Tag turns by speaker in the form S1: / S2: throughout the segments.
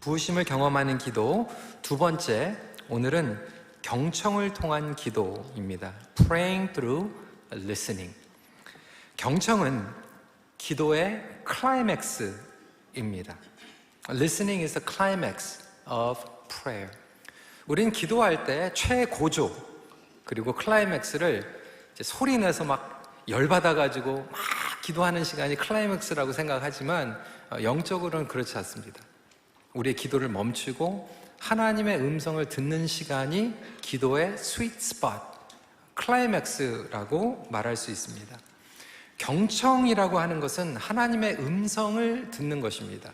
S1: 부으심을 경험하는 기도 두 번째, 오늘은 경청을 통한 기도입니다. Praying through listening. 경청은 기도의 클라이맥스입니다. Listening is the climax of prayer. 우린 기도할 때 최고조 그리고 클라이맥스를 이제 소리내서 막 열받아가지고 막 기도하는 시간이 클라이맥스라고 생각하지만 영적으로는 그렇지 않습니다. 우리의 기도를 멈추고 하나님의 음성을 듣는 시간이 기도의 스윗 스팟, 클라이맥스라고 말할 수 있습니다. 경청이라고 하는 것은 하나님의 음성을 듣는 것입니다.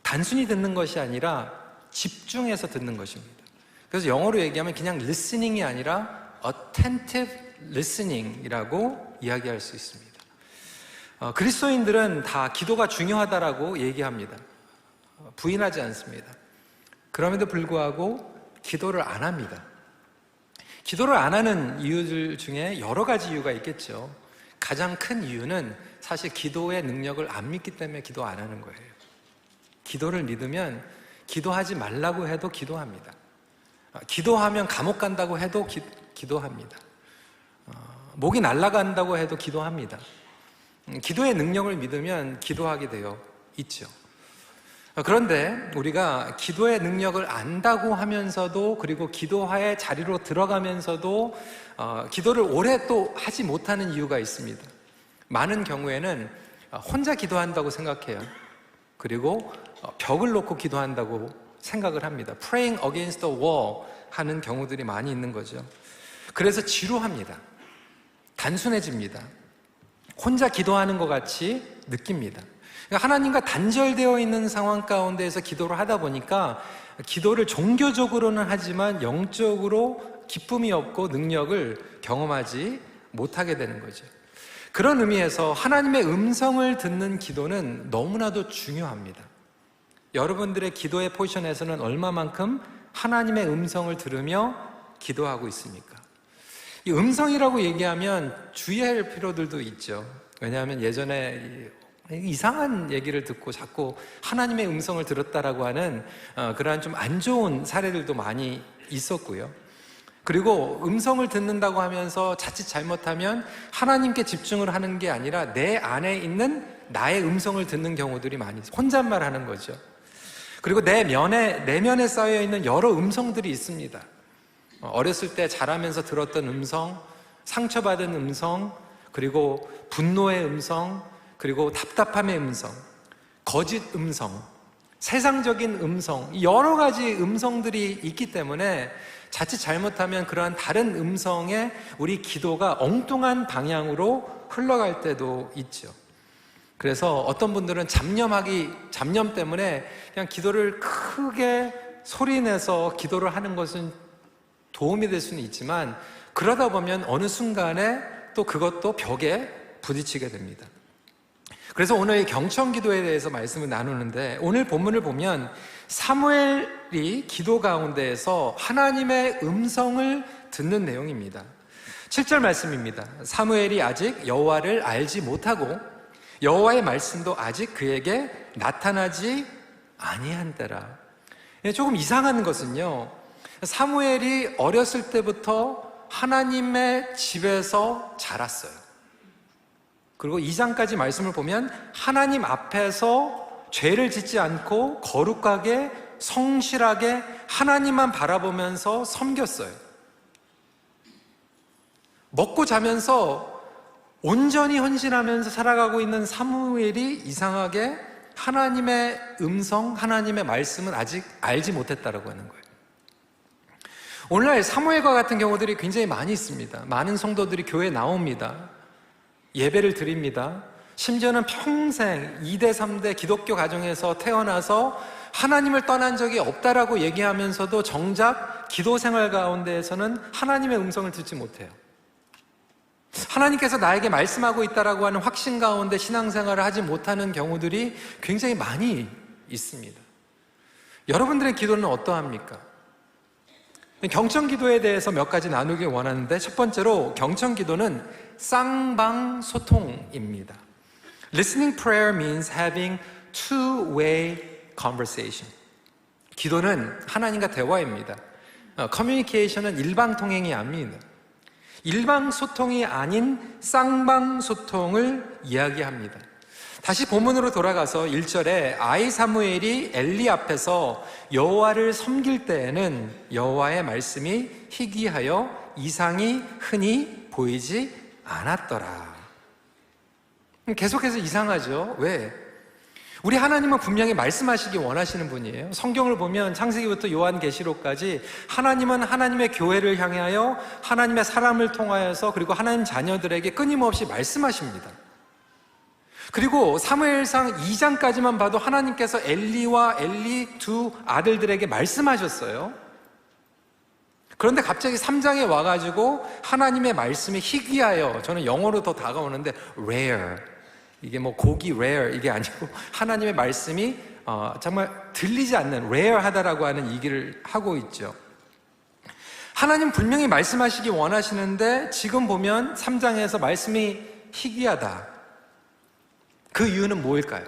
S1: 단순히 듣는 것이 아니라 집중해서 듣는 것입니다. 그래서 영어로 얘기하면 그냥 listening이 아니라 attentive listening이라고 이야기할 수 있습니다. 그리스도인들은 다 기도가 중요하다라고 얘기합니다. 부인하지 않습니다. 그럼에도 불구하고 기도를 안 합니다. 기도를 안 하는 이유들 중에 여러 가지 이유가 있겠죠. 가장 큰 이유는 사실 기도의 능력을 안 믿기 때문에 기도 안 하는 거예요. 기도를 믿으면 기도하지 말라고 해도 기도합니다. 기도하면 감옥 간다고 해도 기도합니다. 목이 날아간다고 해도 기도합니다. 기도의 능력을 믿으면 기도하게 되어 있죠. 그런데 우리가 기도의 능력을 안다고 하면서도, 그리고 기도의 자리로 들어가면서도 기도를 오래 또 하지 못하는 이유가 있습니다. 많은 경우에는 혼자 기도한다고 생각해요. 그리고 벽을 놓고 기도한다고 생각을 합니다. Praying against the wall 하는 경우들이 많이 있는 거죠. 그래서 지루합니다. 단순해집니다. 혼자 기도하는 것 같이 느낍니다. 그러니까 하나님과 단절되어 있는 상황 가운데에서 기도를 하다 보니까 기도를 종교적으로는 하지만 영적으로 기쁨이 없고 능력을 경험하지 못하게 되는 거죠. 그런 의미에서 하나님의 음성을 듣는 기도는 너무나도 중요합니다. 여러분들의 기도의 포지션에서는 얼마만큼 하나님의 음성을 들으며 기도하고 있습니까? 이 음성이라고 얘기하면 주의할 필요들도 있죠. 왜냐하면 예전에 이상한 얘기를 듣고 자꾸 하나님의 음성을 들었다라고 하는 그러한 좀 안 좋은 사례들도 많이 있었고요. 그리고 음성을 듣는다고 하면서 자칫 잘못하면 하나님께 집중을 하는 게 아니라 내 안에 있는 나의 음성을 듣는 경우들이 많이 있어요. 혼잣말하는 거죠. 그리고 내면에 쌓여있는 여러 음성들이 있습니다. 어렸을 때 자라면서 들었던 음성, 상처받은 음성, 그리고 분노의 음성, 그리고 답답함의 음성, 거짓 음성, 세상적인 음성, 여러 가지 음성들이 있기 때문에 자칫 잘못하면 그러한 다른 음성에 우리 기도가 엉뚱한 방향으로 흘러갈 때도 있죠. 그래서 어떤 분들은 잡념 때문에 그냥 기도를 크게 소리내서 기도를 하는 것은 도움이 될 수는 있지만, 그러다 보면 어느 순간에 또 그것도 벽에 부딪히게 됩니다. 그래서 오늘 경청 기도에 대해서 말씀을 나누는데, 오늘 본문을 보면 사무엘이 기도 가운데에서 하나님의 음성을 듣는 내용입니다. 7절 말씀입니다. 사무엘이 아직 여호와를 알지 못하고 여호와의 말씀도 아직 그에게 나타나지 아니한 때라. 조금 이상한 것은요, 사무엘이 어렸을 때부터 하나님의 집에서 자랐어요. 그리고 2장까지 말씀을 보면 하나님 앞에서 죄를 짓지 않고 거룩하게 성실하게 하나님만 바라보면서 섬겼어요. 먹고 자면서 온전히 헌신하면서 살아가고 있는 사무엘이 이상하게 하나님의 음성, 하나님의 말씀은 아직 알지 못했다라고 하는 거예요. 오늘날 사무엘과 같은 경우들이 굉장히 많이 있습니다. 많은 성도들이 교회에 나옵니다. 예배를 드립니다. 심지어는 평생 2대, 3대 기독교 가정에서 태어나서 하나님을 떠난 적이 없다라고 얘기하면서도 정작 기도 생활 가운데에서는 하나님의 음성을 듣지 못해요. 하나님께서 나에게 말씀하고 있다라고 하는 확신 가운데 신앙생활을 하지 못하는 경우들이 굉장히 많이 있습니다. 여러분들의 기도는 어떠합니까? 경청 기도에 대해서 몇 가지 나누길 원하는데, 첫 번째로 경청 기도는 쌍방소통입니다. Listening prayer means having two-way conversation. 기도는 하나님과 대화입니다. 커뮤니케이션은 일방통행이 아닙니다. 일방소통이 아닌 쌍방소통을 이야기합니다. 다시 본문으로 돌아가서 1절에 아이 사무엘이 엘리 앞에서 여호와를 섬길 때에는 여호와의 말씀이 희귀하여 이상이 흔히 보이지 않았더라. 계속해서 이상하죠. 왜? 우리 하나님은 분명히 말씀하시기 원하시는 분이에요. 성경을 보면 창세기부터 요한계시록까지 하나님은 하나님의 교회를 향하여 하나님의 사람을 통하여서 그리고 하나님 자녀들에게 끊임없이 말씀하십니다. 그리고 사무엘상 2장까지만 봐도 하나님께서 엘리와 엘리 두 아들들에게 말씀하셨어요. 그런데 갑자기 3장에 와가지고 하나님의 말씀이 희귀하여, 저는 영어로 더 다가오는데 rare, 이게 뭐 고기 rare 이게 아니고 하나님의 말씀이 정말 들리지 않는 rare하다라고 하는 얘기를 하고 있죠. 하나님 분명히 말씀하시기 원하시는데 지금 보면 3장에서 말씀이 희귀하다. 그 이유는 뭐일까요?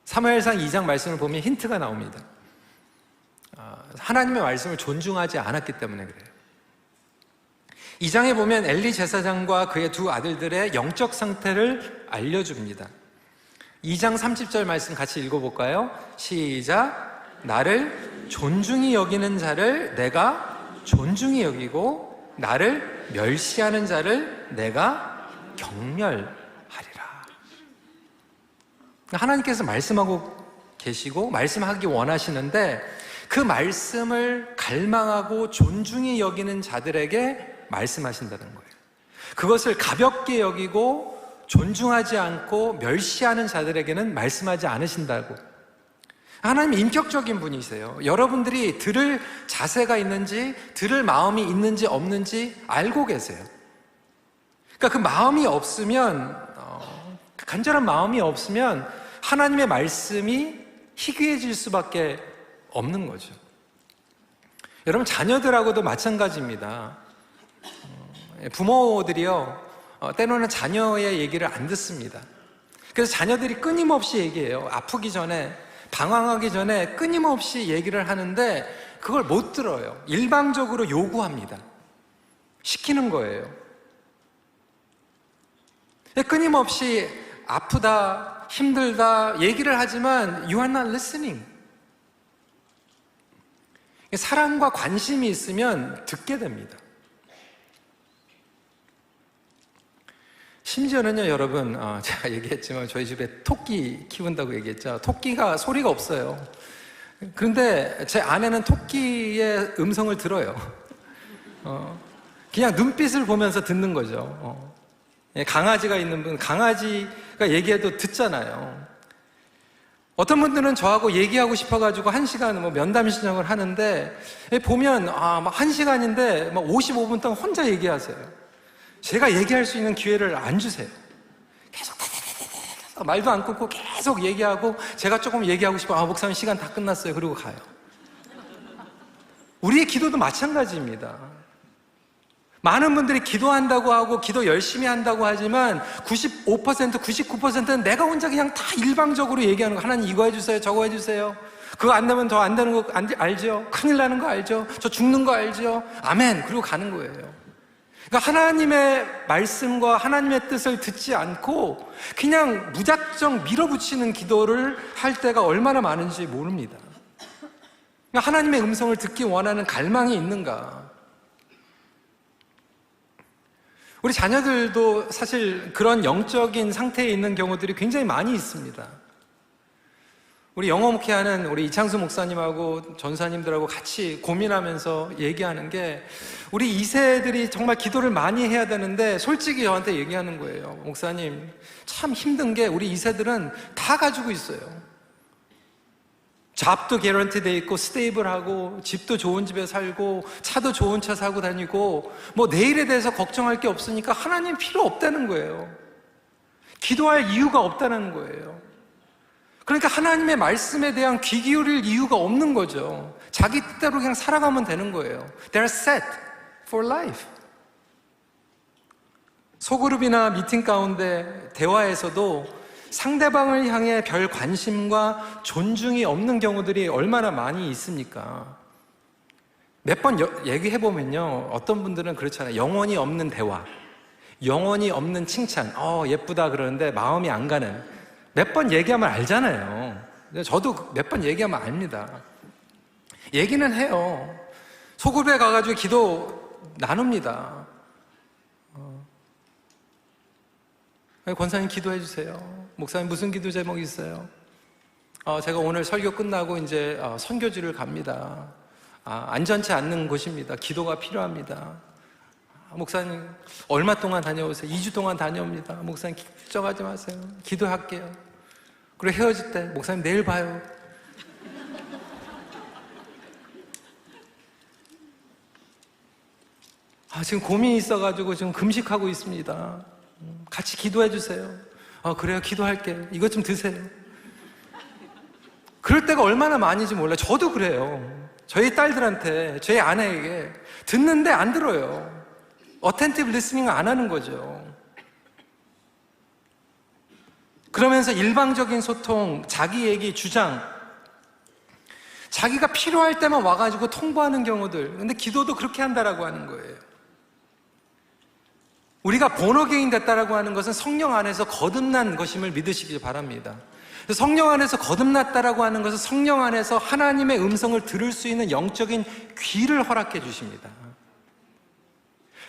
S1: 사무엘상 2장 말씀을 보면 힌트가 나옵니다. 하나님의 말씀을 존중하지 않았기 때문에 그래요. 2장에 보면 엘리 제사장과 그의 두 아들들의 영적 상태를 알려줍니다. 2장 30절 말씀 같이 읽어볼까요? 시작. 나를 존중히 여기는 자를 내가 존중히 여기고 나를 멸시하는 자를 내가 경멸하리라. 하나님께서 말씀하고 계시고 말씀하기 원하시는데 그 말씀을 갈망하고 존중히 여기는 자들에게 말씀하신다는 거예요. 그것을 가볍게 여기고 존중하지 않고 멸시하는 자들에게는 말씀하지 않으신다고. 하나님 인격적인 분이세요. 여러분들이 들을 자세가 있는지, 들을 마음이 있는지 없는지 알고 계세요. 그러니까 그 마음이 없으면, 간절한 마음이 없으면 하나님의 말씀이 희귀해질 수밖에 없는 거죠. 여러분, 자녀들하고도 마찬가지입니다. 부모들이요, 때로는 자녀의 얘기를 안 듣습니다. 그래서 자녀들이 끊임없이 얘기해요. 아프기 전에, 방황하기 전에 끊임없이 얘기를 하는데 그걸 못 들어요. 일방적으로 요구합니다. 시키는 거예요. 끊임없이 아프다, 힘들다 얘기를 하지만 You are not listening. 사랑과 관심이 있으면 듣게 됩니다. 심지어는요, 여러분, 제가 얘기했지만 저희 집에 토끼 키운다고 얘기했죠. 토끼가 소리가 없어요. 그런데 제 아내는 토끼의 음성을 들어요. 그냥 눈빛을 보면서 듣는 거죠. 강아지가 있는 분, 강아지가 얘기해도 듣잖아요. 어떤 분들은 저하고 얘기하고 싶어가지고 1시간 면담 신청을 하는데 보면 1시간인데 55분 동안 혼자 얘기하세요. 제가 얘기할 수 있는 기회를 안 주세요. 계속 말도 안 끊고 계속 얘기하고 제가 조금 얘기하고 싶어. 목사님 시간 다 끝났어요. 그리고 가요. 우리의 기도도 마찬가지입니다. 많은 분들이 기도한다고 하고 기도 열심히 한다고 하지만 95%, 99%는 내가 혼자 그냥 다 일방적으로 얘기하는 거. 하나님 이거 해주세요. 저거 해주세요. 그거 안 되면 더 안 되는 거 알죠? 큰일 나는 거 알죠? 저 죽는 거 알죠? 아멘. 그리고 가는 거예요. 그러니까 하나님의 말씀과 하나님의 뜻을 듣지 않고 그냥 무작정 밀어붙이는 기도를 할 때가 얼마나 많은지 모릅니다. 그러니까 하나님의 음성을 듣기 원하는 갈망이 있는가? 우리 자녀들도 사실 그런 영적인 상태에 있는 경우들이 굉장히 많이 있습니다. 우리 영어 목회하는 우리 이창수 목사님하고 전사님들하고 같이 고민하면서 얘기하는 게 우리 2세들이 정말 기도를 많이 해야 되는데 솔직히 저한테 얘기하는 거예요. 목사님, 참 힘든 게 우리 2세들은 다 가지고 있어요. 잡도 개런티돼 있고 스테이블하고 집도 좋은 집에 살고 차도 좋은 차 사고 다니고 내일에 대해서 걱정할 게 없으니까 하나님 필요 없다는 거예요. 기도할 이유가 없다는 거예요. 그러니까 하나님의 말씀에 대한 귀 기울일 이유가 없는 거죠. 자기 뜻대로 그냥 살아가면 되는 거예요. They are set for life. 소그룹이나 미팅 가운데 대화에서도 상대방을 향해 별 관심과 존중이 없는 경우들이 얼마나 많이 있습니까? 몇 번 얘기해보면요, 어떤 분들은 그렇잖아요. 영혼이 없는 대화, 영혼이 없는 칭찬, 예쁘다 그러는데 마음이 안 가는, 몇 번 얘기하면 알잖아요. 저도 몇 번 얘기하면 압니다. 얘기는 해요. 소그룹에 가가지고 기도 나눕니다. 권사님 기도해 주세요. 목사님 무슨 기도 제목이 있어요? 제가 오늘 설교 끝나고 이제 선교지를 갑니다. 안전치 않는 곳입니다. 기도가 필요합니다. 목사님 얼마 동안 다녀오세요? 2주 동안 다녀옵니다. 목사님 걱정하지 마세요. 기도할게요. 그리고 헤어질 때 목사님 내일 봐요. 지금 고민이 있어가지고 지금 금식하고 있습니다. 같이 기도해 주세요. 그래요, 기도할게요. 이것 좀 드세요. 그럴 때가 얼마나 많은지 몰라요. 저도 그래요. 저희 딸들한테, 저희 아내에게 듣는데 안 들어요. 어텐티브 리스닝 안 하는 거죠. 그러면서 일방적인 소통, 자기 얘기, 주장, 자기가 필요할 때만 와가지고 통보하는 경우들. 근데 기도도 그렇게 한다라고 하는 거예요. 우리가 본어게인 됐다라고 하는 것은 성령 안에서 거듭난 것임을 믿으시길 바랍니다. 성령 안에서 거듭났다라고 하는 것은 성령 안에서 하나님의 음성을 들을 수 있는 영적인 귀를 허락해 주십니다.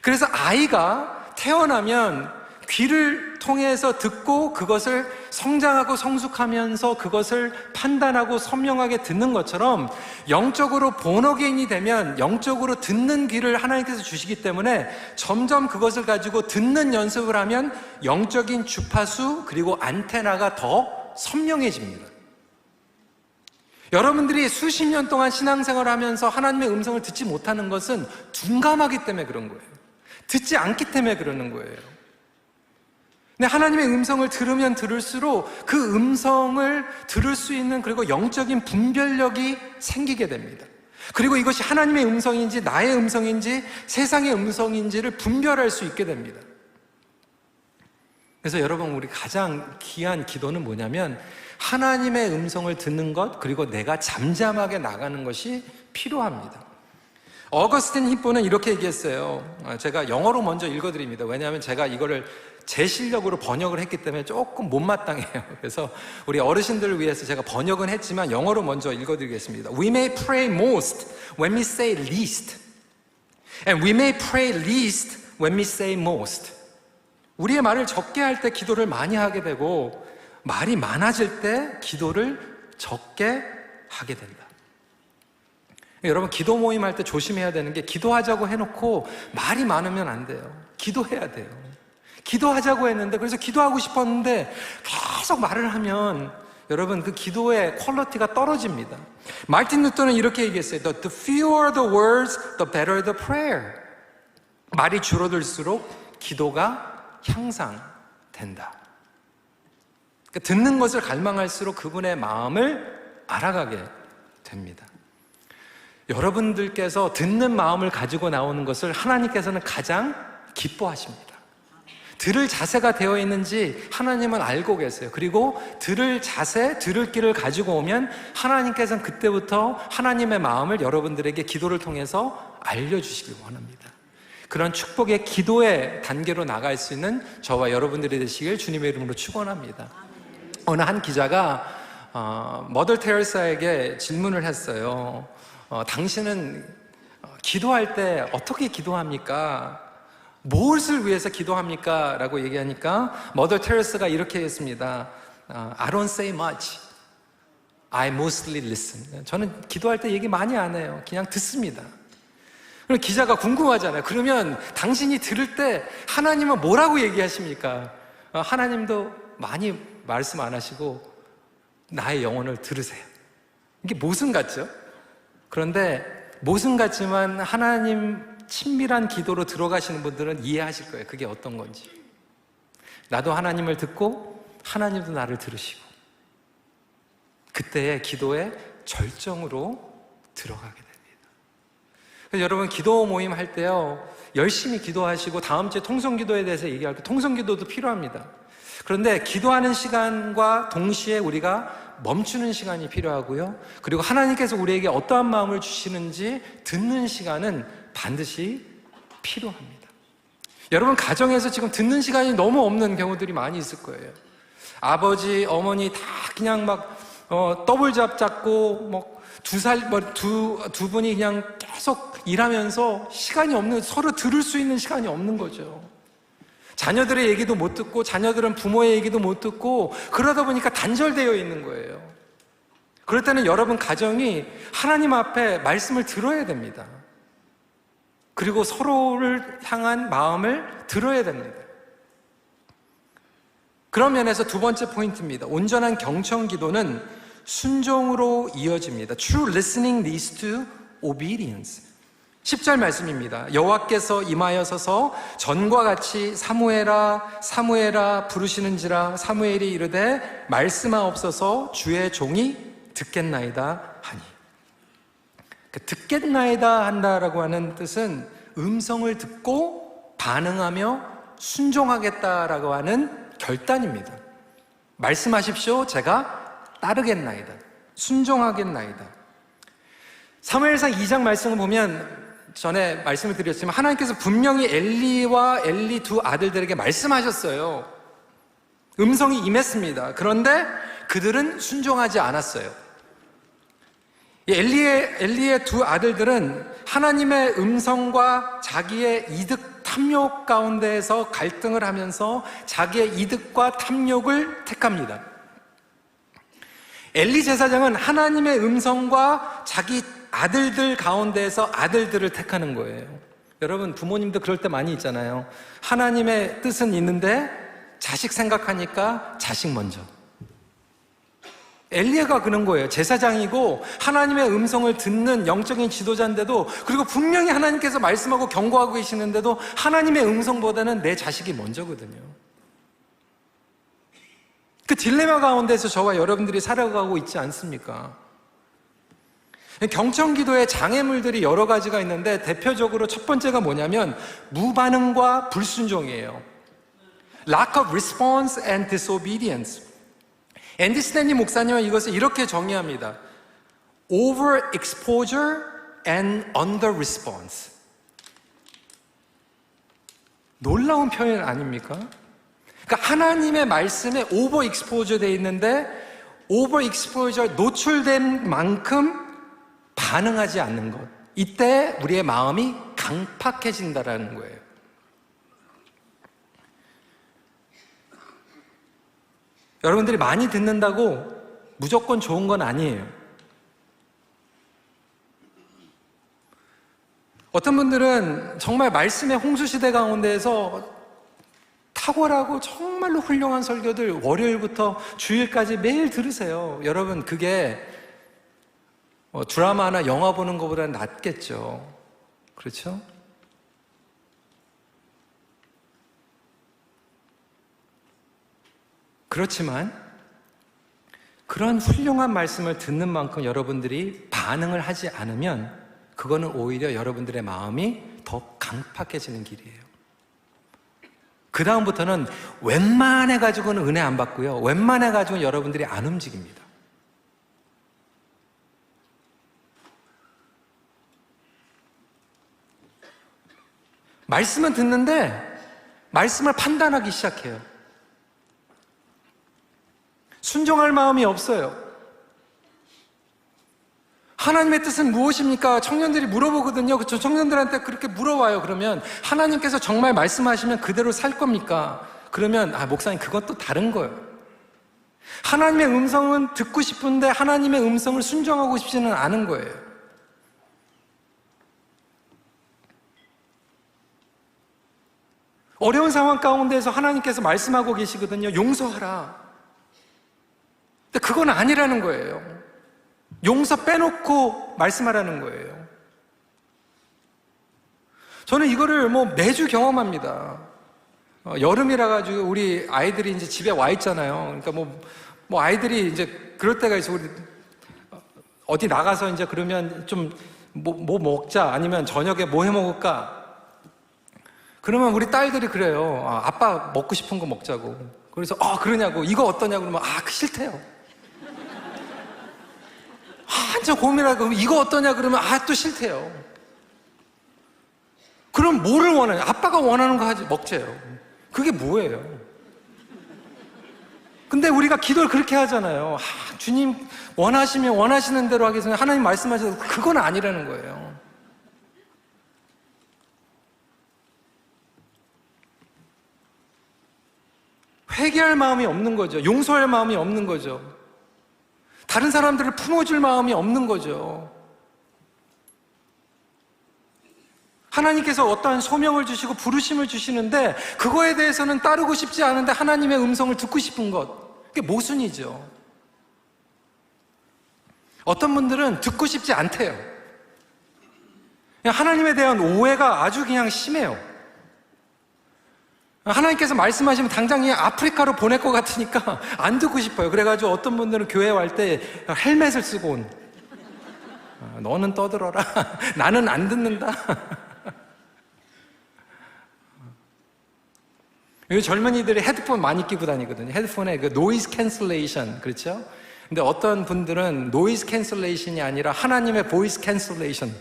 S1: 그래서 아이가 태어나면 귀를 통해서 듣고 그것을 성장하고 성숙하면서 그것을 판단하고 선명하게 듣는 것처럼 영적으로 본어게인이 되면 영적으로 듣는 귀를 하나님께서 주시기 때문에 점점 그것을 가지고 듣는 연습을 하면 영적인 주파수 그리고 안테나가 더 선명해집니다. 여러분들이 수십 년 동안 신앙생활을 하면서 하나님의 음성을 듣지 못하는 것은 둔감하기 때문에 그런 거예요. 듣지 않기 때문에 그러는 거예요. 근데 하나님의 음성을 들으면 들을수록 그 음성을 들을 수 있는 그리고 영적인 분별력이 생기게 됩니다. 그리고 이것이 하나님의 음성인지 나의 음성인지 세상의 음성인지를 분별할 수 있게 됩니다. 그래서 여러분, 우리 가장 귀한 기도는 뭐냐면 하나님의 음성을 듣는 것, 그리고 내가 잠잠하게 나가는 것이 필요합니다. 어거스틴 히포는 이렇게 얘기했어요. 제가 영어로 먼저 읽어드립니다. 왜냐하면 제가 이거를 제 실력으로 번역을 했기 때문에 조금 못마땅해요. 그래서 우리 어르신들을 위해서 제가 번역은 했지만 영어로 먼저 읽어드리겠습니다. We may pray most when we say least, and we may pray least when we say most. 우리의 말을 적게 할 때 기도를 많이 하게 되고 말이 많아질 때 기도를 적게 하게 된다. 여러분, 기도 모임 할 때 조심해야 되는 게 기도하자고 해놓고 말이 많으면 안 돼요. 기도해야 돼요. 기도하자고 했는데, 그래서 기도하고 싶었는데 계속 말을 하면 여러분, 그 기도의 퀄리티가 떨어집니다. 마르틴 루터는 이렇게 얘기했어요. The fewer the words, the better the prayer. 말이 줄어들수록 기도가 향상된다. 그러니까 듣는 것을 갈망할수록 그분의 마음을 알아가게 됩니다. 여러분들께서 듣는 마음을 가지고 나오는 것을 하나님께서는 가장 기뻐하십니다. 들을 자세가 되어 있는지 하나님은 알고 계세요. 그리고 들을 자세, 들을 길을 가지고 오면 하나님께서는 그때부터 하나님의 마음을 여러분들에게 기도를 통해서 알려주시길 원합니다. 그런 축복의 기도의 단계로 나갈 수 있는 저와 여러분들이 되시길 주님의 이름으로 축원합니다. 어느 한 기자가 머더 테레사에게 질문을 했어요. 당신은 기도할 때 어떻게 기도합니까? 무엇을 위해서 기도합니까? 라고 얘기하니까 머더 테레사가 이렇게 했습니다. I don't say much. I mostly listen. 저는 기도할 때 얘기 많이 안 해요. 그냥 듣습니다. 그럼 기자가 궁금하잖아요. 그러면 당신이 들을 때 하나님은 뭐라고 얘기하십니까? 하나님도 많이 말씀 안 하시고 나의 영혼을 들으세요. 이게 모순 같죠? 그런데 모순 같지만 하나님 친밀한 기도로 들어가시는 분들은 이해하실 거예요. 그게 어떤 건지. 나도 하나님을 듣고 하나님도 나를 들으시고 그때의 기도의 절정으로 들어가게 됩니다. 그래서 여러분 기도 모임 할 때요, 열심히 기도하시고 다음 주에 통성기도에 대해서 얘기할 때 통성기도도 필요합니다. 그런데 기도하는 시간과 동시에 우리가 멈추는 시간이 필요하고요, 그리고 하나님께서 우리에게 어떠한 마음을 주시는지 듣는 시간은 반드시 필요합니다. 여러분 가정에서 지금 듣는 시간이 너무 없는 경우들이 많이 있을 거예요. 아버지, 어머니 다 그냥 막 더블잡 잡고 두 분이 그냥 계속 일하면서 시간이 없는, 서로 들을 수 있는 시간이 없는 거죠. 자녀들의 얘기도 못 듣고 자녀들은 부모의 얘기도 못 듣고 그러다 보니까 단절되어 있는 거예요. 그럴 때는 여러분 가정이 하나님 앞에 말씀을 들어야 됩니다. 그리고 서로를 향한 마음을 들어야 됩니다. 그런 면에서 두 번째 포인트입니다. 온전한 경청 기도는 순종으로 이어집니다. True listening leads to obedience. 10절 말씀입니다. 여호와께서 임하여서서 전과 같이 사무엘아 사무엘아 부르시는지라 사무엘이 이르되 말씀하옵소서 주의 종이 듣겠나이다 하니. 듣겠나이다 한다라고 하는 뜻은 음성을 듣고 반응하며 순종하겠다라고 하는 결단입니다. 말씀하십시오, 제가 따르겠나이다, 순종하겠나이다. 사무엘상 2장 말씀을 보면 전에 말씀을 드렸지만 하나님께서 분명히 엘리와 엘리 두 아들들에게 말씀하셨어요. 음성이 임했습니다. 그런데 그들은 순종하지 않았어요. 엘리의 두 아들들은 하나님의 음성과 자기의 이득 탐욕 가운데에서 갈등을 하면서 자기의 이득과 탐욕을 택합니다. 엘리 제사장은 하나님의 음성과 자기 아들들 가운데에서 아들들을 택하는 거예요. 여러분 부모님도 그럴 때 많이 있잖아요. 하나님의 뜻은 있는데 자식 생각하니까 자식 먼저. 엘리야가 그런 거예요. 제사장이고 하나님의 음성을 듣는 영적인 지도자인데도, 그리고 분명히 하나님께서 말씀하고 경고하고 계시는데도 하나님의 음성보다는 내 자식이 먼저거든요. 그 딜레마 가운데서 저와 여러분들이 살아가고 있지 않습니까? 경청기도의 장애물들이 여러 가지가 있는데 대표적으로 첫 번째가 뭐냐면 무반응과 불순종이에요. Lack of response and disobedience. 앤디 스탠리 목사님은 이것을 이렇게 정의합니다. Overexposure and underresponse. 놀라운 표현 아닙니까? 그러니까 하나님의 말씀에 오버익스포저 되어 있는데 오버익스포저 노출된 만큼 반응하지 않는 것. 이때 우리의 마음이 강팍해진다라는 거예요. 여러분들이 많이 듣는다고 무조건 좋은 건 아니에요. 어떤 분들은 정말 말씀의 홍수시대 가운데에서 탁월하고 정말로 훌륭한 설교들 월요일부터 주일까지 매일 들으세요. 여러분 그게 드라마나 영화 보는 것보다 낫겠죠. 그렇죠? 그렇지만 그런 훌륭한 말씀을 듣는 만큼 여러분들이 반응을 하지 않으면 그거는 오히려 여러분들의 마음이 더 강팍해지는 길이에요. 그 다음부터는 웬만해가지고는 은혜 안 받고요, 웬만해가지고는 여러분들이 안 움직입니다. 말씀은 듣는데 말씀을 판단하기 시작해요. 순종할 마음이 없어요. 하나님의 뜻은 무엇입니까? 청년들이 물어보거든요. 그렇죠? 청년들한테 그렇게 물어와요. 그러면 하나님께서 정말 말씀하시면 그대로 살 겁니까? 그러면 목사님 그것도 다른 거예요. 하나님의 음성은 듣고 싶은데 하나님의 음성을 순종하고 싶지는 않은 거예요. 어려운 상황 가운데서 하나님께서 말씀하고 계시거든요. 용서하라. 근데 그건 아니라는 거예요. 용서 빼놓고 말씀하라는 거예요. 저는 이거를 매주 경험합니다. 여름이라 가지고 우리 아이들이 이제 집에 와 있잖아요. 그러니까 아이들이 이제 그럴 때가 있어. 우리 어디 나가서 이제 그러면 좀 뭐 먹자, 아니면 저녁에 뭐 해 먹을까? 그러면 우리 딸들이 그래요. 아빠 먹고 싶은 거 먹자고. 그래서 그러냐고, 이거 어떠냐고 그러면 싫대요. 한참 고민하고 이거 어떠냐 그러면 또 싫대요. 그럼 뭐를 원하냐? 아빠가 원하는 거 먹재요. 그게 뭐예요? 근데 우리가 기도를 그렇게 하잖아요. 주님 원하시면 원하시는 대로 하겠습니다. 하나님 말씀하셔서 그건 아니라는 거예요. 회개할 마음이 없는 거죠. 용서할 마음이 없는 거죠. 다른 사람들을 품어줄 마음이 없는 거죠. 하나님께서 어떠한 소명을 주시고 부르심을 주시는데 그거에 대해서는 따르고 싶지 않은데 하나님의 음성을 듣고 싶은 것, 그게 모순이죠. 어떤 분들은 듣고 싶지 않대요. 하나님에 대한 오해가 아주 그냥 심해요. 하나님께서 말씀하시면 당장 그냥 아프리카로 보낼 것 같으니까 안 듣고 싶어요. 그래가지고 어떤 분들은 교회 갈 때 헬멧을 쓰고 온, 너는 떠들어라. 나는 안 듣는다. 요즘 젊은이들이 헤드폰 많이 끼고 다니거든요. 헤드폰에 그 노이즈 캔슬레이션, 그렇죠? 근데 어떤 분들은 노이즈 캔슬레이션이 아니라 하나님의 보이스 캔슬레이션,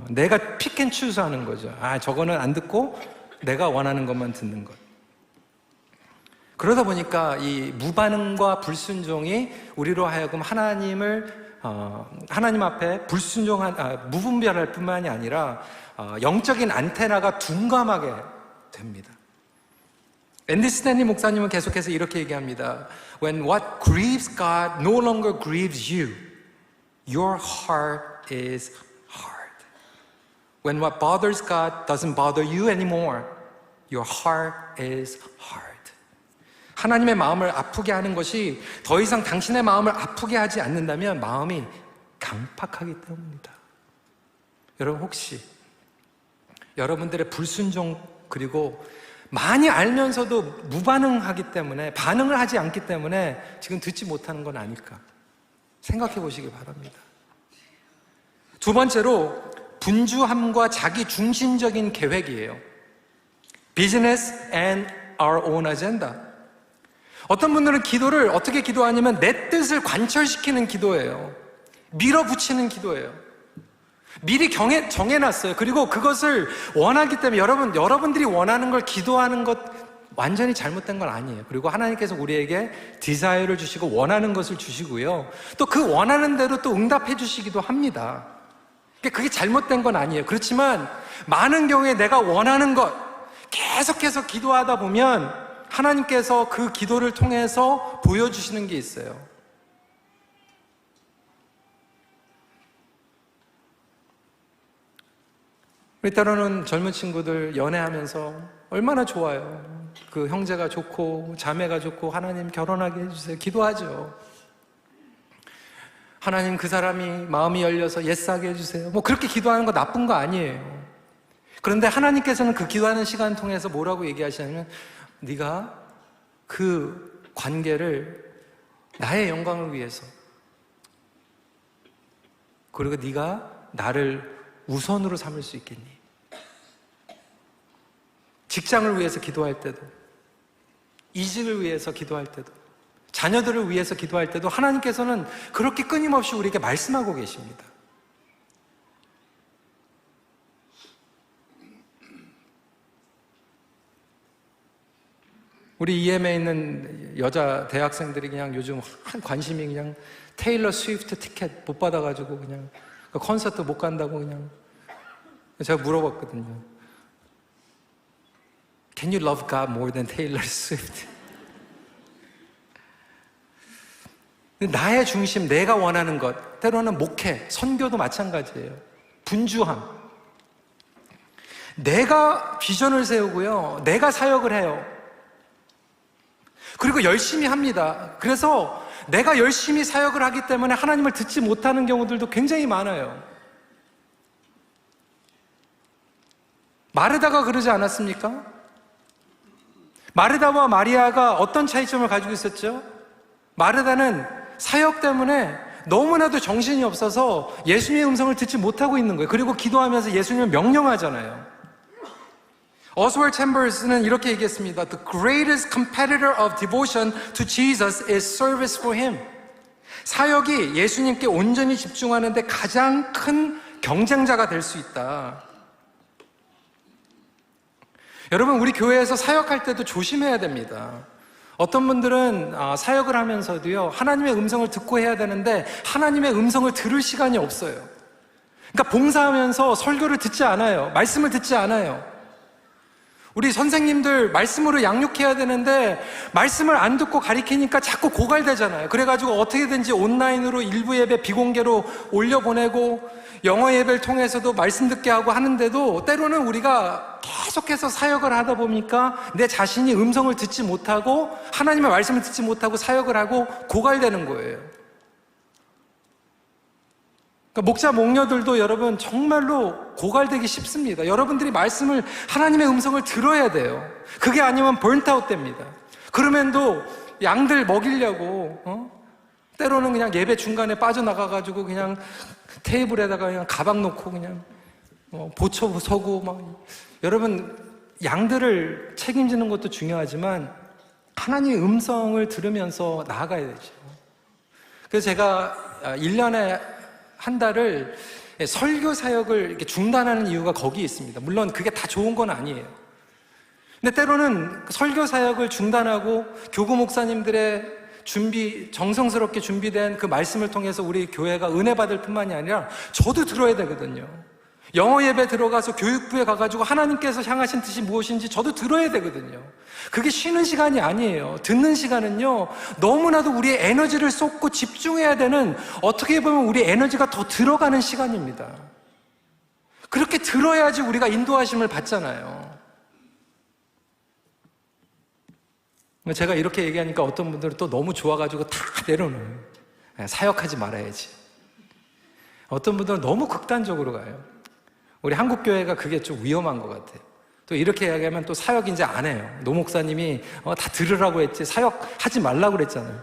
S1: 내가 픽 앤 추스 하는 거죠. 저거는 안 듣고 내가 원하는 것만 듣는 것. 그러다 보니까 이 무반응과 불순종이 우리로 하여금 하나님 앞에 무분별할 뿐만이 아니라 영적인 안테나가 둔감하게 됩니다. 앤디 스탠리 목사님은 계속해서 이렇게 얘기합니다. When what grieves God no longer grieves you, your heart is hard. When what bothers God doesn't bother you anymore, your heart is hard. 하나님의 마음을 아프게 하는 것이 더 이상 당신의 마음을 아프게 하지 않는다면 마음이 강팍하기 때문입니다. 여러분, 혹시 여러분들의 불순종, 그리고 많이 알면서도 무반응하기 때문에, 반응을 하지 않기 때문에 지금 듣지 못하는 건 아닐까 생각해 보시기 바랍니다. 두 번째로 분주함과 자기 중심적인 계획이에요. Business and our own agenda. 어떤 분들은 기도를 어떻게 기도하냐면 내 뜻을 관철시키는 기도예요. 밀어붙이는 기도예요. 미리 정해놨어요. 그리고 그것을 원하기 때문에 여러분들이 원하는 걸 기도하는 것 완전히 잘못된 건 아니에요. 그리고 하나님께서 우리에게 디자이어를 주시고 원하는 것을 주시고요. 또 그 원하는 대로 또 응답해 주시기도 합니다. 그게 잘못된 건 아니에요. 그렇지만 많은 경우에 내가 원하는 것 계속해서 기도하다 보면 하나님께서 그 기도를 통해서 보여주시는 게 있어요. 우리 때로는 젊은 친구들 연애하면서 얼마나 좋아요. 그 형제가 좋고 자매가 좋고 하나님 결혼하게 해주세요. 기도하죠. 하나님 그 사람이 마음이 열려서 예스하게 해주세요. 그렇게 기도하는 거 나쁜 거 아니에요. 그런데 하나님께서는 그 기도하는 시간을 통해서 뭐라고 얘기하시냐면 네가 그 관계를 나의 영광을 위해서, 그리고 네가 나를 우선으로 삼을 수 있겠니? 직장을 위해서 기도할 때도, 이직을 위해서 기도할 때도, 자녀들을 위해서 기도할 때도 하나님께서는 그렇게 끊임없이 우리에게 말씀하고 계십니다. 우리 EM에 있는 여자 대학생들이 그냥 요즘 관심이 그냥 테일러 스위프트 티켓 못 받아가지고 그냥 그 콘서트 못 간다고 그냥. 제가 물어봤거든요. Can you love God more than Taylor Swift? 나의 중심, 내가 원하는 것, 때로는 목회, 선교도 마찬가지예요. 분주함. 내가 비전을 세우고요, 내가 사역을 해요. 그리고 열심히 합니다. 그래서 내가 열심히 사역을 하기 때문에 하나님을 듣지 못하는 경우들도 굉장히 많아요. 마르다가 그러지 않았습니까? 마르다와 마리아가 어떤 차이점을 가지고 있었죠? 마르다는 사역 때문에 너무나도 정신이 없어서 예수님의 음성을 듣지 못하고 있는 거예요. 그리고 기도하면서 예수님을 명령하잖아요. 오스월드 챔버스는 이렇게 얘기했습니다. The greatest competitor of devotion to Jesus is service for Him. 사역이 예수님께 온전히 집중하는데 가장 큰 경쟁자가 될 수 있다. 여러분, 우리 교회에서 사역할 때도 조심해야 됩니다. 어떤 분들은 사역을 하면서도요, 하나님의 음성을 듣고 해야 되는데 하나님의 음성을 들을 시간이 없어요. 그러니까 봉사하면서 설교를 듣지 않아요. 말씀을 듣지 않아요. 우리 선생님들 말씀으로 양육해야 되는데 말씀을 안 듣고 가리키니까 자꾸 고갈되잖아요. 그래가지고 어떻게든지 온라인으로 일부 예배 비공개로 올려보내고 영어 예배를 통해서도 말씀 듣게 하고 하는데도 때로는 우리가 계속해서 사역을 하다 보니까 내 자신이 음성을 듣지 못하고 하나님의 말씀을 듣지 못하고 사역을 하고 고갈되는 거예요. 그러니까 목자 목녀들도 여러분 정말로 고갈되기 쉽습니다. 여러분들이 말씀을 하나님의 음성을 들어야 돼요. 그게 아니면 번트아웃 됩니다. 그러면도 양들 먹이려고 때로는 그냥 예배 중간에 빠져나가가지고 그냥 테이블에다가 그냥 가방 놓고 그냥 보초 서고 막. 여러분, 양들을 책임지는 것도 중요하지만 하나님의 음성을 들으면서 나아가야 되죠. 그래서 제가 1년에 한 달을 설교 사역을 이렇게 중단하는 이유가 거기에 있습니다. 물론 그게 다 좋은 건 아니에요. 근데 때로는 설교 사역을 중단하고 교구 목사님들의 정성스럽게 준비된 그 말씀을 통해서 우리 교회가 은혜 받을 뿐만이 아니라 저도 들어야 되거든요. 영어 예배 들어가서 교육부에 가가지고 하나님께서 향하신 뜻이 무엇인지 저도 들어야 되거든요. 그게 쉬는 시간이 아니에요. 듣는 시간은요, 너무나도 우리의 에너지를 쏟고 집중해야 되는, 어떻게 보면 우리 에너지가 더 들어가는 시간입니다. 그렇게 들어야지 우리가 인도하심을 받잖아요. 제가 이렇게 얘기하니까 어떤 분들은 또 너무 좋아가지고 다 내려놓어요. 사역하지 말아야지. 어떤 분들은 너무 극단적으로 가요. 우리 한국교회가 그게 좀 위험한 것 같아요. 또 이렇게 이야기하면 또 사역 이제 안 해요. 노 목사님이 다 들으라고 했지 사역하지 말라고 그랬잖아요.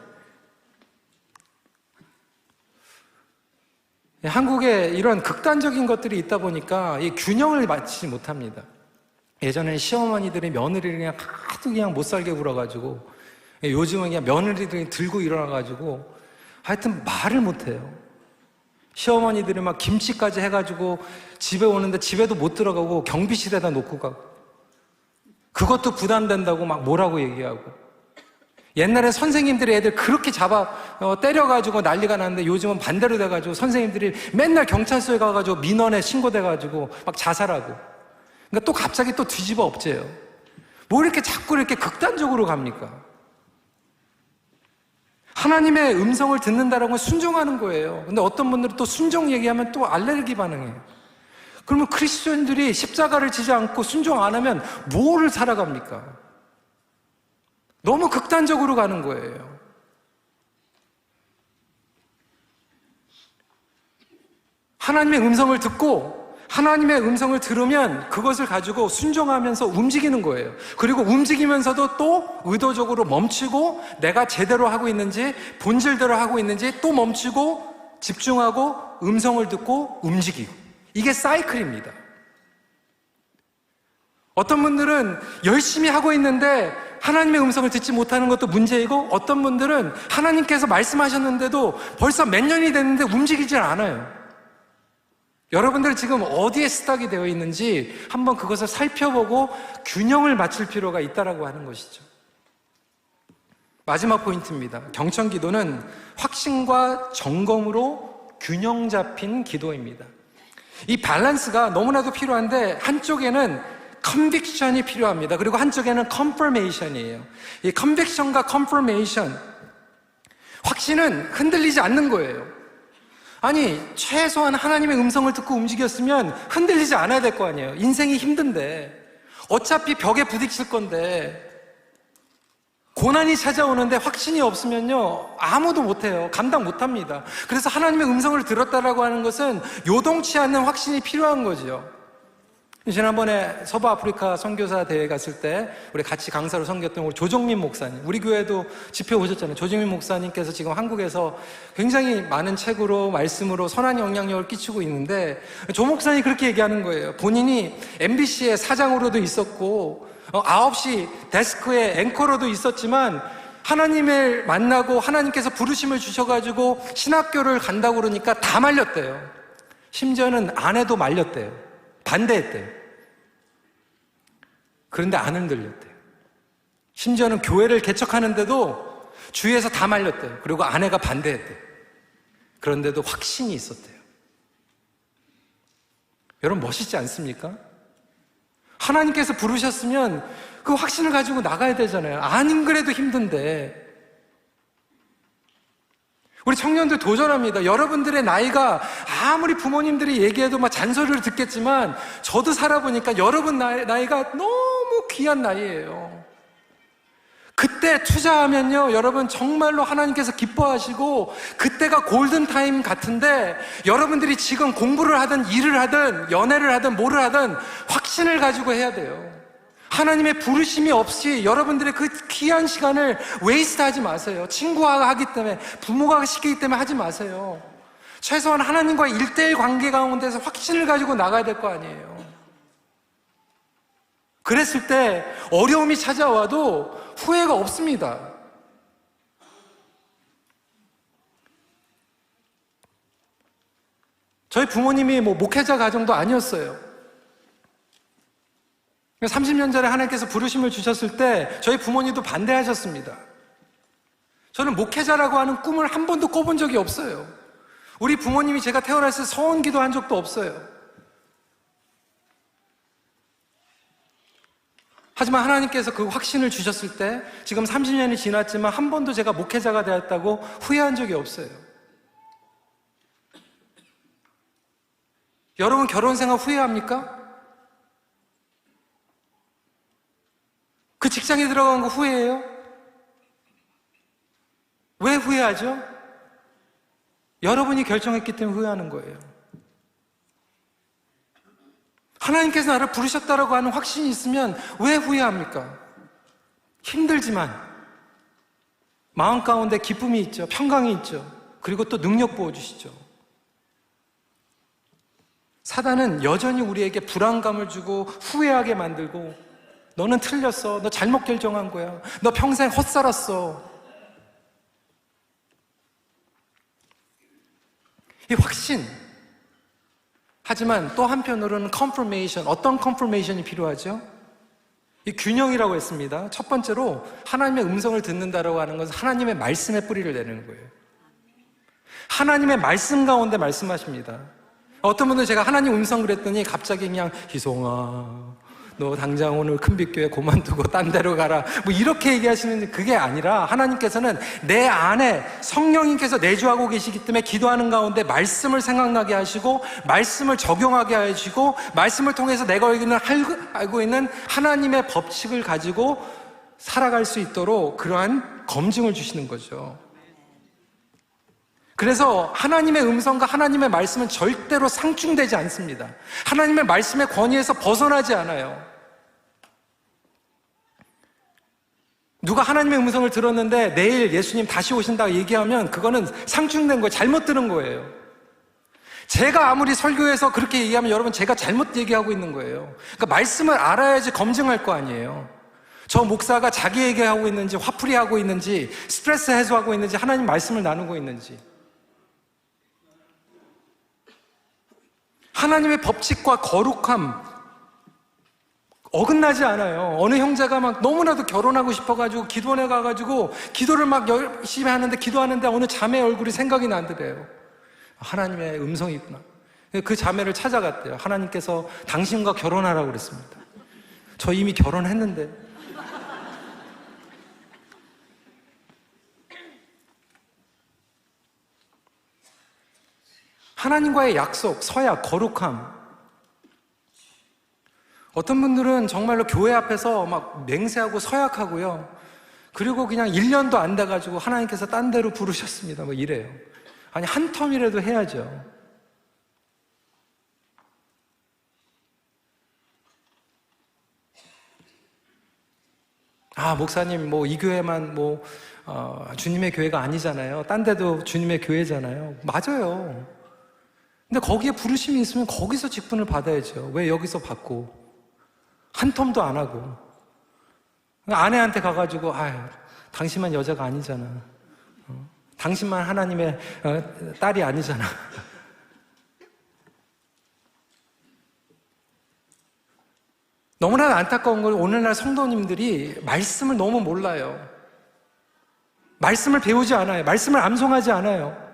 S1: 한국에 이런 극단적인 것들이 있다 보니까 이 균형을 맞추지 못합니다. 예전에는 시어머니들이 며느리를 그냥 하도 그냥 못 살게 굴어가지고, 요즘은 그냥 며느리들이 들고 일어나가지고 하여튼 말을 못해요. 시어머니들이 막 김치까지 해가지고 집에 오는데 집에도 못 들어가고 경비실에다 놓고 가고, 그것도 부담된다고 막 뭐라고 얘기하고. 옛날에 선생님들이 애들 그렇게 때려가지고 난리가 났는데 요즘은 반대로 돼가지고 선생님들이 맨날 경찰서에 가가지고 민원에 신고돼가지고 막 자살하고. 그러니까 또 갑자기 또 뒤집어 엎재요. 뭐 이렇게 자꾸 이렇게 극단적으로 갑니까? 하나님의 음성을 듣는다라는 건 순종하는 거예요. 근데 어떤 분들은 또 순종 얘기하면 또 알레르기 반응해요. 그러면 크리스천들이 십자가를 지지 않고 순종 안 하면 뭐를 살아갑니까? 너무 극단적으로 가는 거예요. 하나님의 음성을 듣고 하나님의 음성을 들으면 그것을 가지고 순종하면서 움직이는 거예요. 그리고 움직이면서도 또 의도적으로 멈추고 내가 제대로 하고 있는지, 본질대로 하고 있는지 또 멈추고 집중하고 음성을 듣고 움직이고. 이게 사이클입니다. 어떤 분들은 열심히 하고 있는데 하나님의 음성을 듣지 못하는 것도 문제이고, 어떤 분들은 하나님께서 말씀하셨는데도 벌써 몇 년이 됐는데 움직이질 않아요. 여러분들 지금 어디에 스탁이 되어 있는지 한번 그것을 살펴보고 균형을 맞출 필요가 있다라고 하는 것이죠. 마지막 포인트입니다. 경청 기도는 확신과 점검으로 균형 잡힌 기도입니다. 이 밸런스가 너무나도 필요한데 한쪽에는 컨빅션이 필요합니다. 그리고 한쪽에는 컨퍼메이션이에요. 이 컨빅션과 컨퍼메이션, 확신은 흔들리지 않는 거예요. 아니, 최소한 하나님의 음성을 듣고 움직였으면 흔들리지 않아야 될 거 아니에요. 인생이 힘든데, 어차피 벽에 부딪힐 건데, 고난이 찾아오는데 확신이 없으면요, 아무도 못해요. 감당 못합니다. 그래서 하나님의 음성을 들었다라고 하는 것은 요동치 않는 확신이 필요한 거죠. 지난번에 서부 아프리카 선교사 대회 갔을 때 우리 같이 강사로 섬겼던 우리 조정민 목사님, 우리 교회도 집회 오셨잖아요. 조정민 목사님께서 지금 한국에서 굉장히 많은 책으로 말씀으로 선한 영향력을 끼치고 있는데, 조 목사님이 그렇게 얘기하는 거예요. 본인이 MBC의 사장으로도 있었고 9시 데스크의 앵커로도 있었지만 하나님을 만나고 하나님께서 부르심을 주셔가지고 신학교를 간다고 그러니까 다 말렸대요. 심지어는 아내도 말렸대요. 반대했대요. 그런데 안 흔들렸대요. 심지어는 교회를 개척하는데도 주위에서 다 말렸대요. 그리고 아내가 반대했대요. 그런데도 확신이 있었대요. 여러분, 멋있지 않습니까? 하나님께서 부르셨으면 그 확신을 가지고 나가야 되잖아요. 안 그래도 힘든데. 우리 청년들 도전합니다. 여러분들의 나이가 아무리 부모님들이 얘기해도 막 잔소리를 듣겠지만 저도 살아보니까 여러분 나이가 너무 귀한 나이예요. 그때 투자하면요, 여러분 정말로 하나님께서 기뻐하시고 그때가 골든타임 같은데, 여러분들이 지금 공부를 하든 일을 하든 연애를 하든 뭐를 하든 확신을 가지고 해야 돼요. 하나님의 부르심이 없이 여러분들의 그 귀한 시간을 웨이스트 하지 마세요. 친구가 하기 때문에, 부모가 시키기 때문에 하지 마세요. 최소한 하나님과의 1:1 관계 가운데서 확신을 가지고 나가야 될 거 아니에요. 그랬을 때 어려움이 찾아와도 후회가 없습니다. 저희 부모님이 목회자 가정도 아니었어요. 30년 전에 하나님께서 부르심을 주셨을 때 저희 부모님도 반대하셨습니다. 저는 목회자라고 하는 꿈을 한 번도 꿔본 적이 없어요. 우리 부모님이 제가 태어났을 때 서원기도 한 적도 없어요. 하지만 하나님께서 그 확신을 주셨을 때 지금 30년이 지났지만 한 번도 제가 목회자가 되었다고 후회한 적이 없어요. 여러분, 결혼 생활 후회합니까? 그 직장에 들어간 거 후회해요? 왜 후회하죠? 여러분이 결정했기 때문에 후회하는 거예요. 하나님께서 나를 부르셨다라고 하는 확신이 있으면 왜 후회합니까? 힘들지만 마음 가운데 기쁨이 있죠. 평강이 있죠. 그리고 또 능력 부어주시죠. 사단은 여전히 우리에게 불안감을 주고 후회하게 만들고, 너는 틀렸어. 너 잘못 결정한 거야. 너 평생 헛살았어. 이 확신. 하지만 또 한편으로는 confirmation. 어떤 confirmation이 필요하죠? 이 균형이라고 했습니다. 첫 번째로 하나님의 음성을 듣는다라고 하는 것은 하나님의 말씀에 뿌리를 내는 거예요. 하나님의 말씀 가운데 말씀하십니다. 어떤 분들은 제가 하나님 음성 그랬더니 갑자기 그냥 희송아, 너 당장 오늘 큰빛교회 그만두고 딴 데로 가라, 이렇게 얘기하시는데, 그게 아니라 하나님께서는 내 안에 성령님께서 내주하고 계시기 때문에 기도하는 가운데 말씀을 생각나게 하시고 말씀을 적용하게 하시고 말씀을 통해서 내가 알고 있는 하나님의 법칙을 가지고 살아갈 수 있도록 그러한 검증을 주시는 거죠. 그래서 하나님의 음성과 하나님의 말씀은 절대로 상충되지 않습니다. 하나님의 말씀의 권위에서 벗어나지 않아요. 누가 하나님의 음성을 들었는데 내일 예수님 다시 오신다고 얘기하면 그거는 상충된 거예요. 잘못 들은 거예요. 제가 아무리 설교해서 그렇게 얘기하면 여러분, 제가 잘못 얘기하고 있는 거예요. 그러니까 말씀을 알아야지 검증할 거 아니에요. 저 목사가 자기 얘기하고 있는지, 화풀이 하고 있는지, 스트레스 해소하고 있는지, 하나님 말씀을 나누고 있는지. 하나님의 법칙과 거룩함 어긋나지 않아요. 어느 형제가 막 너무나도 결혼하고 싶어가지고 기도원에 가가지고 기도를 막 열심히 하는데, 기도하는데 어느 자매 얼굴이 생각이 나더래요. 하나님의 음성이구나. 그 자매를 찾아갔대요. 하나님께서 당신과 결혼하라고 그랬습니다. 저 이미 결혼했는데. 하나님과의 약속, 서약, 거룩함. 어떤 분들은 정말로 교회 앞에서 막 맹세하고 서약하고요. 그리고 그냥 1년도 안 돼가지고 하나님께서 딴 데로 부르셨습니다. 이래요. 아니, 한 텀이라도 해야죠. 목사님, 이 교회만 주님의 교회가 아니잖아요. 딴 데도 주님의 교회잖아요. 맞아요. 근데 거기에 부르심이 있으면 거기서 직분을 받아야죠. 왜 여기서 받고 한 텀도 안 하고 아내한테 가가지고 당신만 여자가 아니잖아. 당신만 하나님의 딸이 아니잖아. 너무나 안타까운 건 오늘날 성도님들이 말씀을 너무 몰라요. 말씀을 배우지 않아요. 말씀을 암송하지 않아요.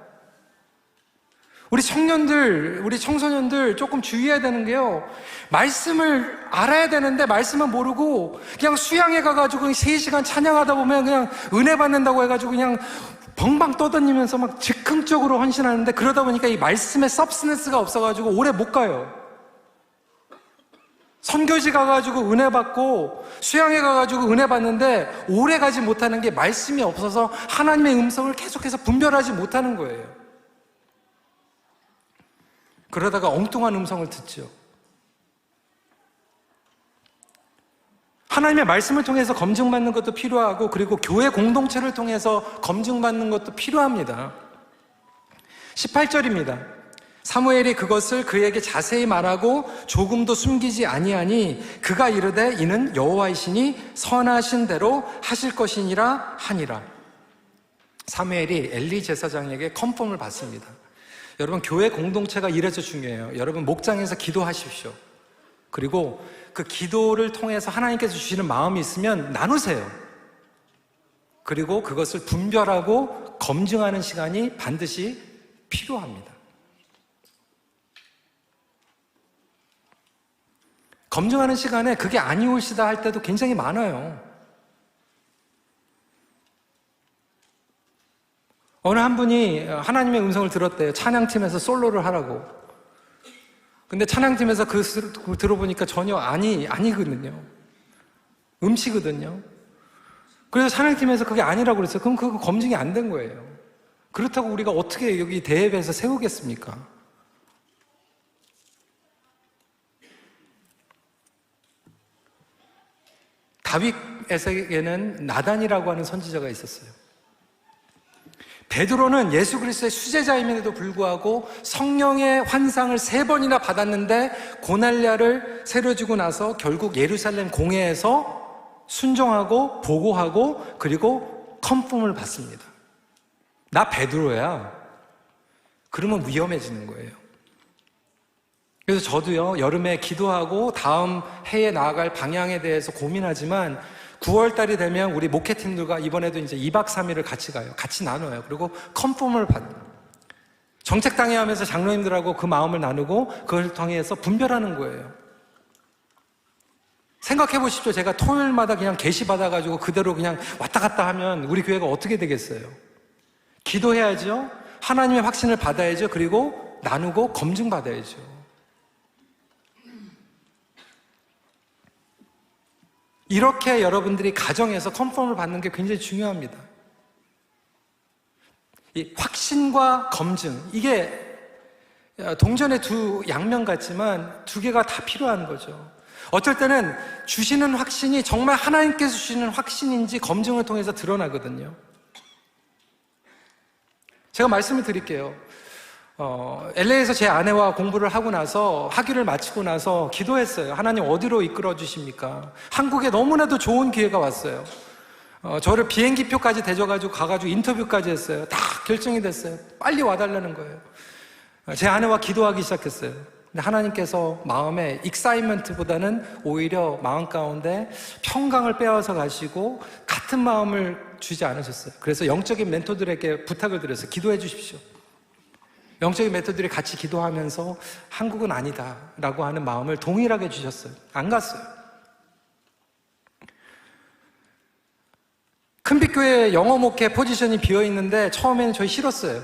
S1: 우리 청년들, 우리 청소년들 조금 주의해야 되는 게요. 말씀을 알아야 되는데 말씀은 모르고 그냥 수양회 가가지고 3시간 찬양하다 보면 그냥 은혜 받는다고 해가지고 그냥 벙방 떠다니면서 막 즉흥적으로 헌신하는데 그러다 보니까 이 말씀의 서브스턴스가 없어가지고 오래 못 가요. 선교지 가가지고 은혜 받고 수양회 가가지고 은혜 받는데 오래 가지 못하는 게 말씀이 없어서 하나님의 음성을 계속해서 분별하지 못하는 거예요. 그러다가 엉뚱한 음성을 듣죠. 하나님의 말씀을 통해서 검증받는 것도 필요하고 그리고 교회 공동체를 통해서 검증받는 것도 필요합니다. 18절입니다. 사무엘이 그것을 그에게 자세히 말하고 조금도 숨기지 아니하니 그가 이르되 이는 여호와이시니 선하신 대로 하실 것이니라 하니라. 사무엘이 엘리 제사장에게 컨펌을 받습니다. 여러분, 교회 공동체가 이래서 중요해요. 여러분, 목장에서 기도하십시오. 그리고 그 기도를 통해서 하나님께서 주시는 마음이 있으면 나누세요. 그리고 그것을 분별하고 검증하는 시간이 반드시 필요합니다. 검증하는 시간에 그게 아니올시다 할 때도 굉장히 많아요. 어느 한 분이 하나님의 음성을 들었대요. 찬양팀에서 솔로를 하라고. 근데 찬양팀에서 그 들어보니까 전혀 아니거든요. 음치거든요. 그래서 찬양팀에서 그게 아니라고 그랬어요. 그럼 그거 검증이 안 된 거예요. 그렇다고 우리가 어떻게 여기 대회에서 세우겠습니까? 다윗에게는 나단이라고 하는 선지자가 있었어요. 베드로는 예수 그리스도의 수제자임에도 불구하고 성령의 환상을 3번이나 받았는데 고날랴를 새로 주고 나서 결국 예루살렘 공회에서 순종하고 보고하고 그리고 컨펌을 받습니다. 나 베드로야. 그러면 위험해지는 거예요. 그래서 저도요, 여름에 기도하고 다음 해에 나아갈 방향에 대해서 고민하지만 9월 달이 되면 우리 목회팀들과 이번에도 이제 2박 3일을 같이 가요. 같이 나눠요. 그리고 컨펌을 받아요. 정책당회 하면서 장로님들하고 그 마음을 나누고 그걸 통해서 분별하는 거예요. 생각해 보십시오. 제가 토요일마다 그냥 계시 받아가지고 그대로 그냥 왔다 갔다 하면 우리 교회가 어떻게 되겠어요? 기도해야죠. 하나님의 확신을 받아야죠. 그리고 나누고 검증받아야죠. 이렇게 여러분들이 가정에서 컨펌을 받는 게 굉장히 중요합니다. 이 확신과 검증, 이게 동전의 두 양면 같지만 두 개가 다 필요한 거죠. 어쩔 때는 주시는 확신이 정말 하나님께서 주시는 확신인지 검증을 통해서 드러나거든요. 제가 말씀을 드릴게요. LA에서 제 아내와 공부를 하고 나서 학위를 마치고 나서 기도했어요. 하나님 어디로 이끌어 주십니까? 한국에 너무나도 좋은 기회가 왔어요. 저를 비행기표까지 대줘가지고 가가지고 인터뷰까지 했어요. 다 결정이 됐어요. 빨리 와달라는 거예요. 제 아내와 기도하기 시작했어요. 근데 하나님께서 마음에 익사이먼트보다는 오히려 마음 가운데 평강을 빼앗아 가시고 같은 마음을 주지 않으셨어요. 그래서 영적인 멘토들에게 부탁을 드렸어요. 기도해 주십시오. 영적인 멘토들이 같이 기도하면서 한국은 아니다 라고 하는 마음을 동일하게 주셨어요. 안 갔어요. 큰빛교회 영어 목회 포지션이 비어있는데 처음에는 저희 싫었어요.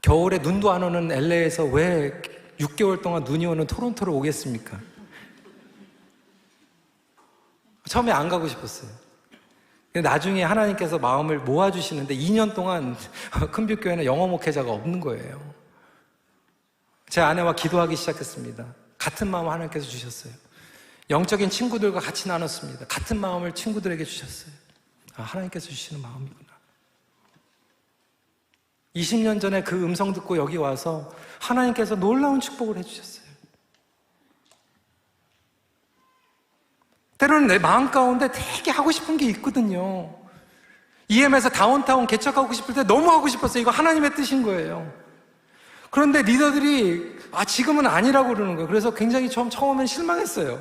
S1: 겨울에 눈도 안 오는 LA에서 왜 6개월 동안 눈이 오는 토론토로 오겠습니까? 처음에 안 가고 싶었어요. 나중에 하나님께서 마음을 모아주시는데 2년 동안 큰빛교회는 영어 목회자가 없는 거예요. 제 아내와 기도하기 시작했습니다. 같은 마음 하나님께서 주셨어요. 영적인 친구들과 같이 나눴습니다. 같은 마음을 친구들에게 주셨어요. 하나님께서 주시는 마음이구나. 20년 전에 그 음성 듣고 여기 와서 하나님께서 놀라운 축복을 해주셨어요. 때로는 내 마음 가운데 되게 하고 싶은 게 있거든요. EM에서 다운타운 개척하고 싶을 때 너무 하고 싶었어요. 이거 하나님의 뜻인 거예요. 그런데 리더들이 지금은 아니라고 그러는 거예요. 그래서 굉장히 처음엔 실망했어요.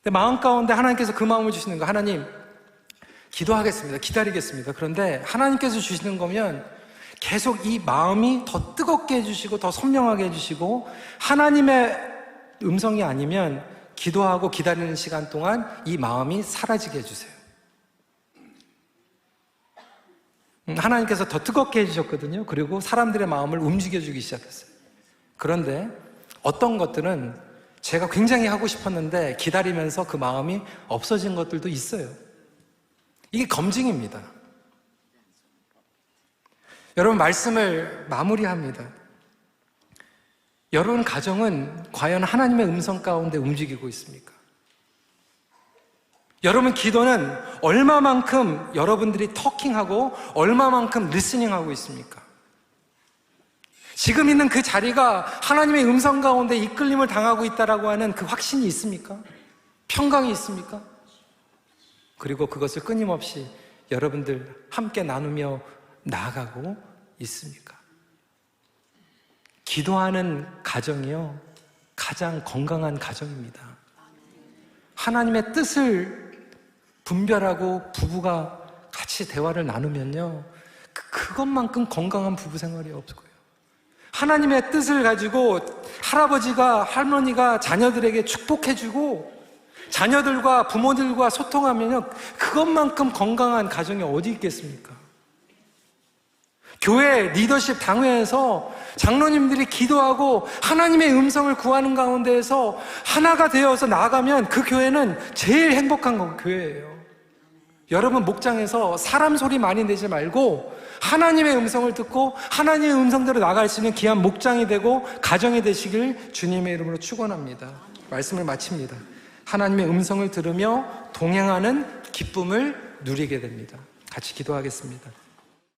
S1: 근데 마음 가운데 하나님께서 그 마음을 주시는 거예요. 하나님, 기도하겠습니다. 기다리겠습니다. 그런데 하나님께서 주시는 거면 계속 이 마음이 더 뜨겁게 해주시고 더 선명하게 해주시고, 하나님의 음성이 아니면 기도하고 기다리는 시간 동안 이 마음이 사라지게 해주세요. 하나님께서 더 뜨겁게 해주셨거든요. 그리고 사람들의 마음을 움직여주기 시작했어요. 그런데 어떤 것들은 제가 굉장히 하고 싶었는데 기다리면서 그 마음이 없어진 것들도 있어요. 이게 검증입니다. 여러분, 말씀을 마무리합니다. 여러분 가정은 과연 하나님의 음성 가운데 움직이고 있습니까? 여러분 기도는 얼마만큼 여러분들이 터킹하고 얼마만큼 리스닝하고 있습니까? 지금 있는 그 자리가 하나님의 음성 가운데 이끌림을 당하고 있다라고 하는 그 확신이 있습니까? 평강이 있습니까? 그리고 그것을 끊임없이 여러분들 함께 나누며 나아가고 있습니까? 기도하는 가정이요, 가장 건강한 가정입니다. 하나님의 뜻을 분별하고 부부가 같이 대화를 나누면요, 그것만큼 건강한 부부 생활이 없을 거예요. 하나님의 뜻을 가지고 할아버지가, 할머니가 자녀들에게 축복해주고 자녀들과 부모들과 소통하면요, 그것만큼 건강한 가정이 어디 있겠습니까? 교회 리더십 당회에서 장로님들이 기도하고 하나님의 음성을 구하는 가운데에서 하나가 되어서 나아가면 그 교회는 제일 행복한 교회예요. 여러분, 목장에서 사람 소리 많이 내지 말고 하나님의 음성을 듣고 하나님의 음성대로 나갈 수 있는 귀한 목장이 되고 가정이 되시길 주님의 이름으로 축원합니다. 말씀을 마칩니다. 하나님의 음성을 들으며 동행하는 기쁨을 누리게 됩니다. 같이 기도하겠습니다.